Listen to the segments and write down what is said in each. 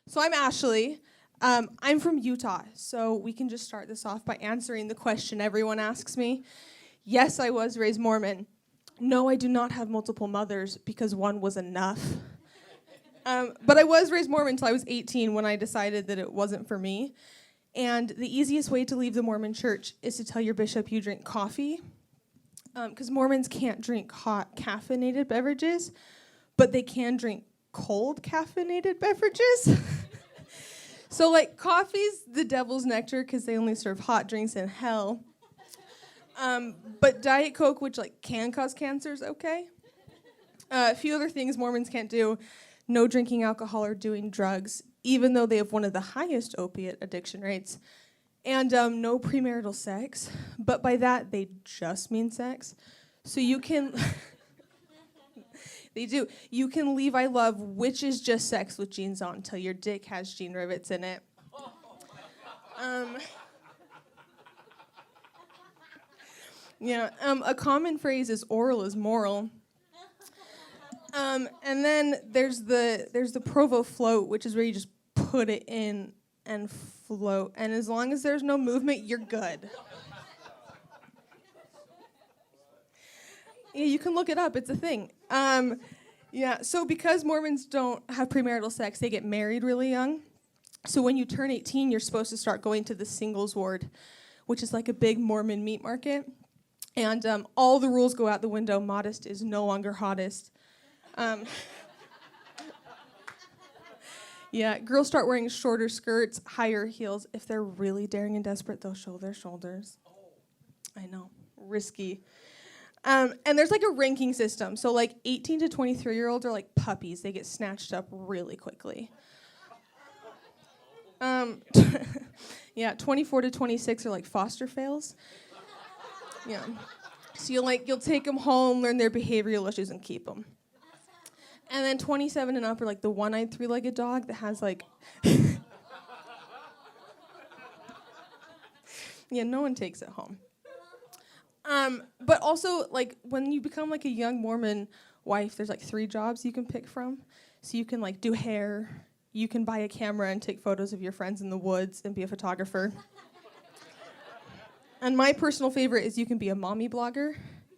So I'm Ashley. I'm from Utah, so we can just start this off by answering the question everyone asks me. Yes, I was raised Mormon. No, I do not have multiple mothers because one was enough. But I was raised Mormon until I was 18 when I decided that it wasn't for me. And the easiest way to leave the Mormon church is to tell your bishop you drink coffee, because Mormons can't drink hot caffeinated beverages, but they can drink cold caffeinated beverages. So like coffee's the devil's nectar because they only serve hot drinks in hell. But Diet Coke, which like can cause cancer, is okay. A few other things Mormons can't do: no drinking alcohol or doing drugs, even though they have one of the highest opiate addiction rates, and no premarital sex. But by that, they just mean sex. So you can, they do. You can leave I love, which is just sex with jeans on, until your dick has jean rivets in it. A common phrase is oral is moral. And then there's the Provo float, which is where you just put it in and float. And as long as there's no movement, you're good. Yeah, you can look it up. It's a thing. So because Mormons don't have premarital sex, they get married really young. So when you turn 18, you're supposed to start going to the singles ward, which is like a big Mormon meat market. And all the rules go out the window. Modest is no longer hottest. Girls start wearing shorter skirts, higher heels. If they're really daring and desperate, they'll show their shoulders. I know, risky. And there's like a ranking system. So like 18 to 23-year-olds are like puppies. They get snatched up really quickly. 24 to 26 are like foster fails. Yeah. So you'll take them home, learn their behavioral issues, and keep them. And then 27 and up are like the one-eyed three-legged dog that has like... no one takes it home. But also, like, when you become like a young Mormon wife, there's like 3 jobs you can pick from. So you can like do hair, you can buy a camera and take photos of your friends in the woods and be a photographer. And my personal favorite is you can be a mommy blogger.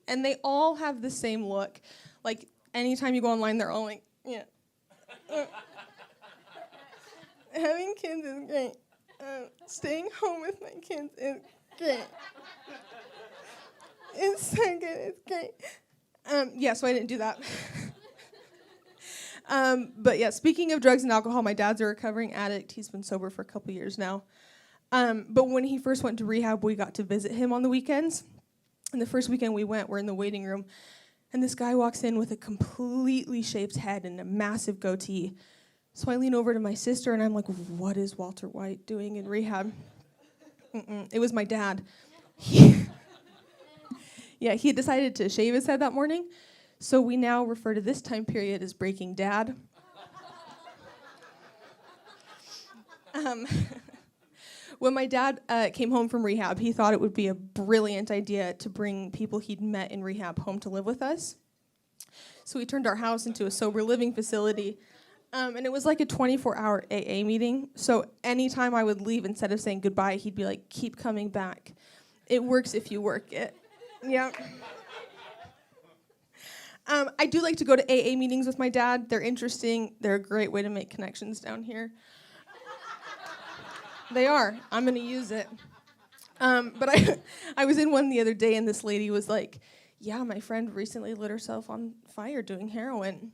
And they all have the same look. Like, anytime you go online, they're all like, having kids is great. Staying home with my kids is great. It's so good, it's great. So I didn't do that. Speaking of drugs and alcohol, my dad's a recovering addict. He's been sober for a couple years now. But when he first went to rehab, we got to visit him on the weekends. And the first weekend we went, we're in the waiting room, and this guy walks in with a completely shaved head and a massive goatee. So I lean over to my sister, and I'm like, what is Walter White doing in rehab? It was my dad. He had decided to shave his head that morning. So we now refer to this time period as Breaking Dad. When my dad came home from rehab, he thought it would be a brilliant idea to bring people he'd met in rehab home to live with us. So we turned our house into a sober living facility, and it was like a 24-hour AA meeting. So anytime I would leave, instead of saying goodbye, he'd be like, keep coming back. It works if you work it. Yeah. I do like to go to AA meetings with my dad. They're interesting. They're a great way to make connections down here. They are. I'm going to use it. But I was in one the other day, and this lady was like, yeah, my friend recently lit herself on fire doing heroin.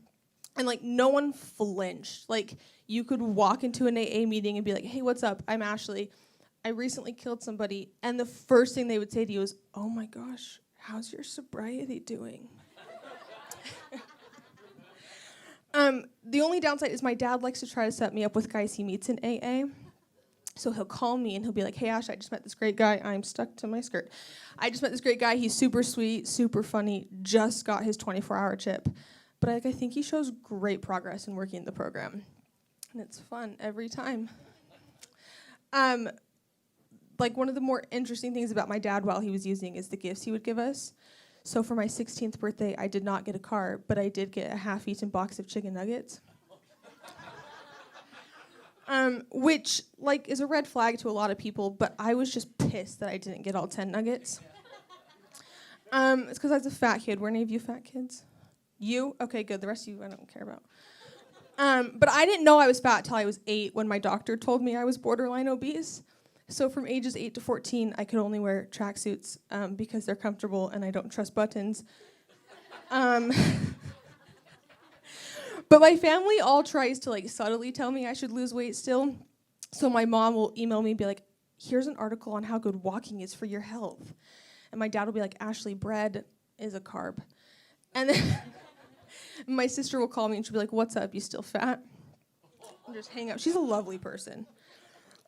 And, like, no one flinched. Like, you could walk into an AA meeting and be like, hey, what's up? I'm Ashley. I recently killed somebody. And the first thing they would say to you is, oh, my gosh, how's your sobriety doing? The only downside is my dad likes to try to set me up with guys he meets in AA. So he'll call me and he'll be like, hey, Ash, I just met this great guy. I'm stuck to my skirt. I just met this great guy. He's super sweet, super funny, just got his 24-hour chip. But I think he shows great progress in working the program. And it's fun every time. One of the more interesting things about my dad while he was using is the gifts he would give us. So for my 16th birthday, I did not get a car, but I did get a half-eaten box of chicken nuggets. which, like, is a red flag to a lot of people, but I was just pissed that I didn't get all 10 nuggets. It's because I was a fat kid. Were any of you fat kids? You? Okay, good. The rest of you I don't care about. But I didn't know I was fat till I was 8 when my doctor told me I was borderline obese. So from ages 8 to 14, I could only wear tracksuits because they're comfortable and I don't trust buttons. But my family all tries to like subtly tell me I should lose weight still. So my mom will email me and be like, here's an article on how good walking is for your health. And my dad will be like, Ashley, bread is a carb. And then my sister will call me and she'll be like, what's up, you still fat? And just hang out. She's a lovely person.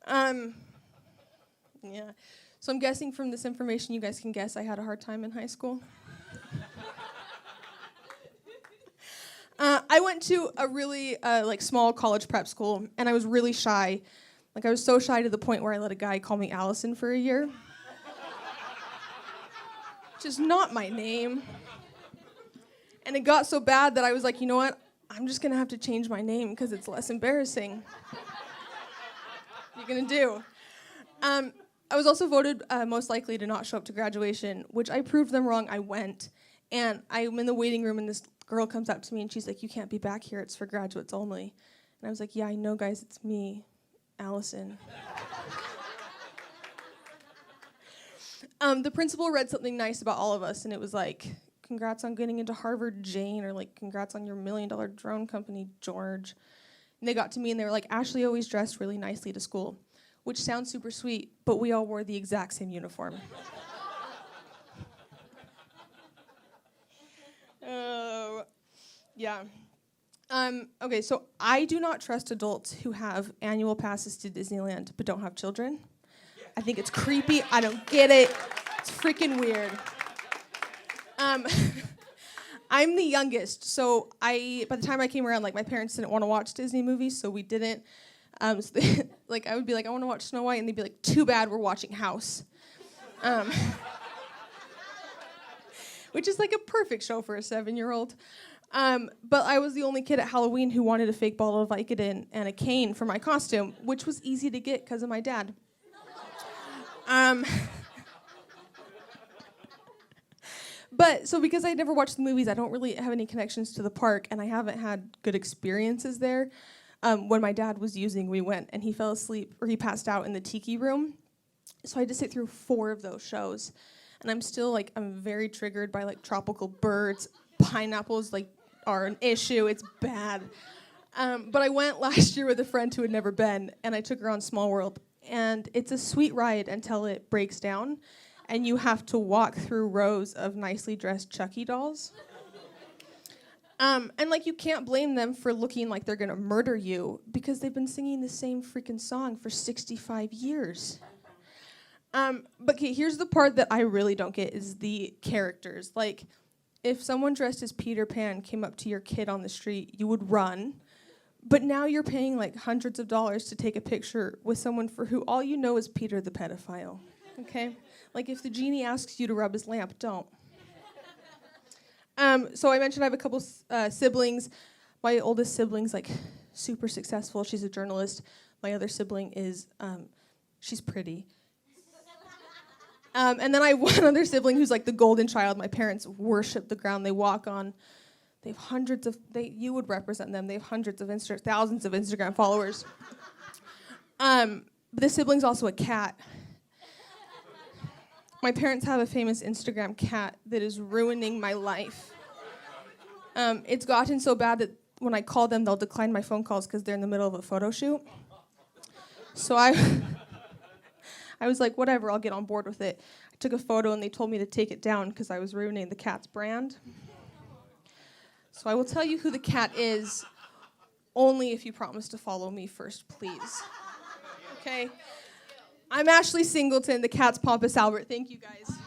Yeah. So I'm guessing from this information you guys can guess I had a hard time in high school. I went to a really small college prep school, and I was really shy. Like, I was so shy to the point where I let a guy call me Allison for a year. Which is not my name. And it got so bad that I was like, you know what? I'm just going to have to change my name because it's less embarrassing. What are you going to do? I was also voted most likely to not show up to graduation, which I proved them wrong. I went, and I'm in the waiting room, and this girl comes up to me, and she's like, you can't be back here. It's for graduates only. And I was like, yeah, I know, guys. It's me, Allison. The principal read something nice about all of us, and it was like, congrats on getting into Harvard, Jane, or like, congrats on your $1 million drone company, George. And they got to me, and they were like, Ashley always dressed really nicely to school, which sounds super sweet, but we all wore the exact same uniform. Yeah. Okay, so I do not trust adults who have annual passes to Disneyland but don't have children. I think it's creepy. I don't get it. It's freaking weird. I'm the youngest, so by the time I came around, like, my parents didn't want to watch Disney movies, so we didn't. So like, I would be like, I want to watch Snow White, and they'd be like, too bad, we're watching House. Which is like a perfect show for a 7-year-old. But I was the only kid at Halloween who wanted a fake bottle of Vicodin and a cane for my costume, which was easy to get because of my dad. But so because I never watched the movies, I don't really have any connections to the park, and I haven't had good experiences there. When my dad was using, we went, and he fell asleep, or he passed out in the tiki room. So I had to sit through 4 of those shows. And I'm still, like, I'm very triggered by, like, tropical birds. Pineapples, like, are an issue. It's bad. But I went last year with a friend who had never been, and I took her on Small World. And it's a sweet ride until it breaks down, and you have to walk through rows of nicely dressed Chucky dolls. And, like, you can't blame them for looking like they're going to murder you because they've been singing the same freaking song for 65 years. But okay, here's the part that I really don't get is the characters. Like, if someone dressed as Peter Pan came up to your kid on the street, you would run. But now you're paying, like, hundreds of dollars to take a picture with someone for who all you know is Peter the pedophile. Okay? Like, if the genie asks you to rub his lamp, don't. So I mentioned I have a couple siblings. My oldest sibling's, like, super successful. She's a journalist. My other sibling is, she's pretty. And then I have one other sibling who's, like, the golden child. My parents worship the ground they walk on. They have hundreds of, you would represent them. They have hundreds of thousands of Instagram followers. But the sibling's also a cat. My parents have a famous Instagram cat that is ruining my life. It's gotten so bad that when I call them, they'll decline my phone calls because they're in the middle of a photo shoot. So I was like, whatever, I'll get on board with it. I took a photo, and they told me to take it down because I was ruining the cat's brand. So I will tell you who the cat is, only if you promise to follow me first, please. Okay? I'm Ashley Singleton. The cat's Pompous Albert. Thank you, guys.